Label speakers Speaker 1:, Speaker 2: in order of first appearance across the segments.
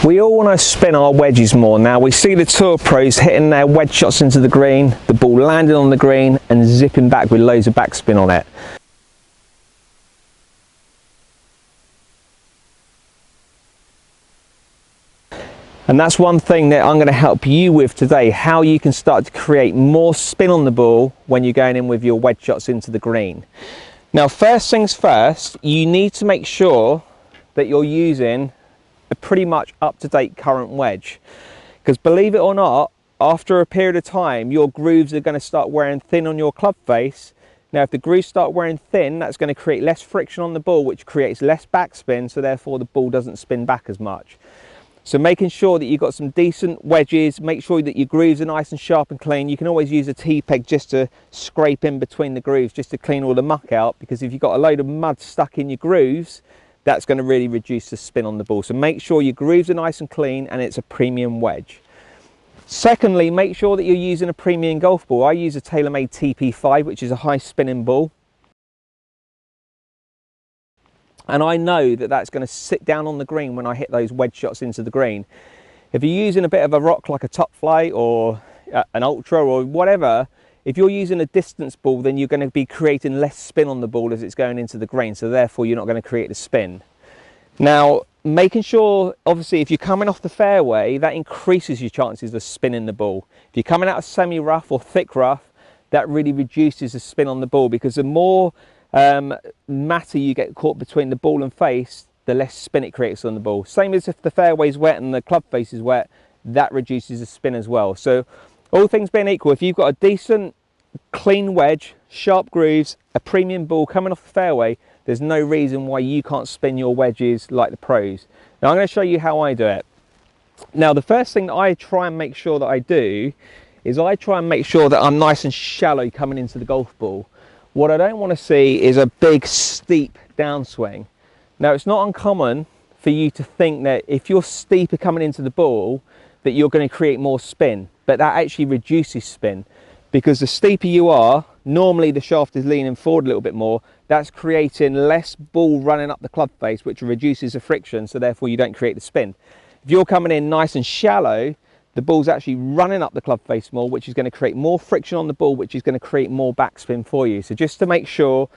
Speaker 1: We all want to spin our wedges more. Now we see the tour pros hitting their wedge shots into the green, the ball landing on the green and zipping back with loads of backspin on it. And that's one thing that I'm going to help you with today, how you can start to create more spin on the ball when you're going in with your wedge shots into the green. Now first things first, you need to make sure that you're using a pretty much up-to-date current wedge, because believe it or not, after a period of time your grooves are going to start wearing thin on your club face. Now if the grooves start wearing thin, that's going to create less friction on the ball, which creates less backspin, so therefore the ball doesn't spin back as much. So making sure that you've got some decent wedges, make sure that your grooves are nice and sharp and clean. You can always use a T-peg just to scrape in between the grooves, just to clean all the muck out, because if you've got a load of mud stuck in your grooves, that's going to really reduce the spin on the ball. So make sure your grooves are nice and clean and it's a premium wedge. Secondly, make sure that you're using a premium golf ball. I use a TaylorMade TP5, which is a high spinning ball. And I know that that's going to sit down on the green when I hit those wedge shots into the green. If you're using a bit of a rock like a Top Flight or an Ultra or whatever, if you're using a distance ball, then you're going to be creating less spin on the ball as it's going into the green, so therefore you're not going to create the spin. Now, making sure, obviously, if you're coming off the fairway, that increases your chances of spinning the ball. If you're coming out of semi-rough or thick rough, that really reduces the spin on the ball, because the more matter you get caught between the ball and face, the less spin it creates on the ball. Same as if the fairway's wet and the club face is wet, that reduces the spin as well. So all things being equal, if you've got a decent clean wedge, sharp grooves, a premium ball coming off the fairway, there's no reason why you can't spin your wedges like the pros. Now I'm going to show you how I do it. Now the first thing that I try and make sure that I do is I try and make sure that I'm nice and shallow coming into the golf ball. What I don't want to see is a big steep downswing. Now it's not uncommon for you to think that if you're steeper coming into the ball that you're going to create more spin, but that actually reduces spin, because the steeper you are, normally the shaft is leaning forward a little bit more. That's creating less ball running up the club face, which reduces the friction, so therefore you don't create the spin. If you're coming in nice and shallow, the ball's actually running up the club face more, which is going to create more friction on the ball, which is going to create more backspin for you. So just to make sure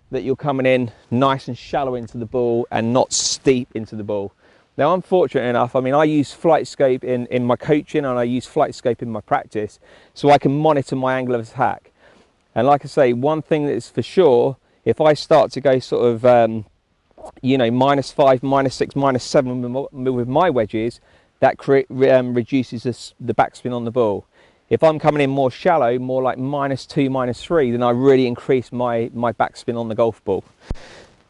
Speaker 1: that you're coming in nice and shallow into the ball and not steep into the ball. Now I'm fortunate enough, I mean, I use flight scope in my coaching and I use flight scope in my practice, so I can monitor my angle of attack. And like I say, one thing that is for sure, if I start to go sort of, you know, -5, -6, -7 with my wedges, that reduces the backspin on the ball. If I'm coming in more shallow, more like -2, -3, then I really increase my backspin on the golf ball.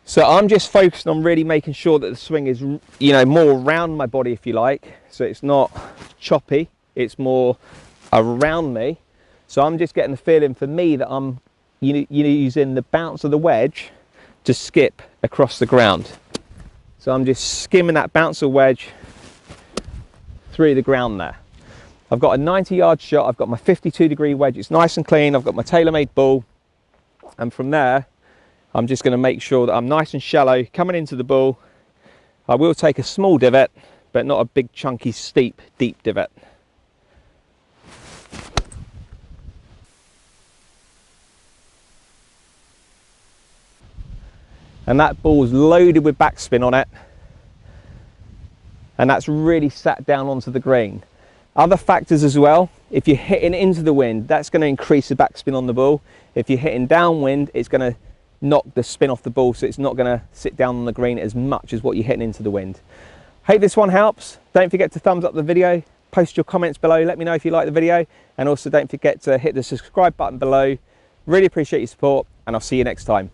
Speaker 1: So I'm just focused on really making sure that the swing is, you know, more around my body, if you like. So it's not choppy, it's more around me. So I'm just getting the feeling for me that I'm using the bounce of the wedge to skip across the ground. So I'm just skimming that bounce of wedge through the ground there. I've got a 90-yard shot, I've got my 52-degree wedge, it's nice and clean, I've got my TaylorMade ball, and from there I'm just going to make sure that I'm nice and shallow coming into the ball. I will take a small divot, but not a big chunky steep deep divot. And that ball's loaded with backspin on it, and that's really sat down onto the green. Other factors as well, if you're hitting into the wind, that's going to increase the backspin on the ball. If you're hitting downwind, it's going to knock the spin off the ball, so it's not going to sit down on the green as much as what you're hitting into the wind. Hope this one helps. Don't forget to thumbs up the video, post your comments below, let me know if you like the video, and also don't forget to hit the subscribe button below. Really appreciate your support, and I'll see you next time.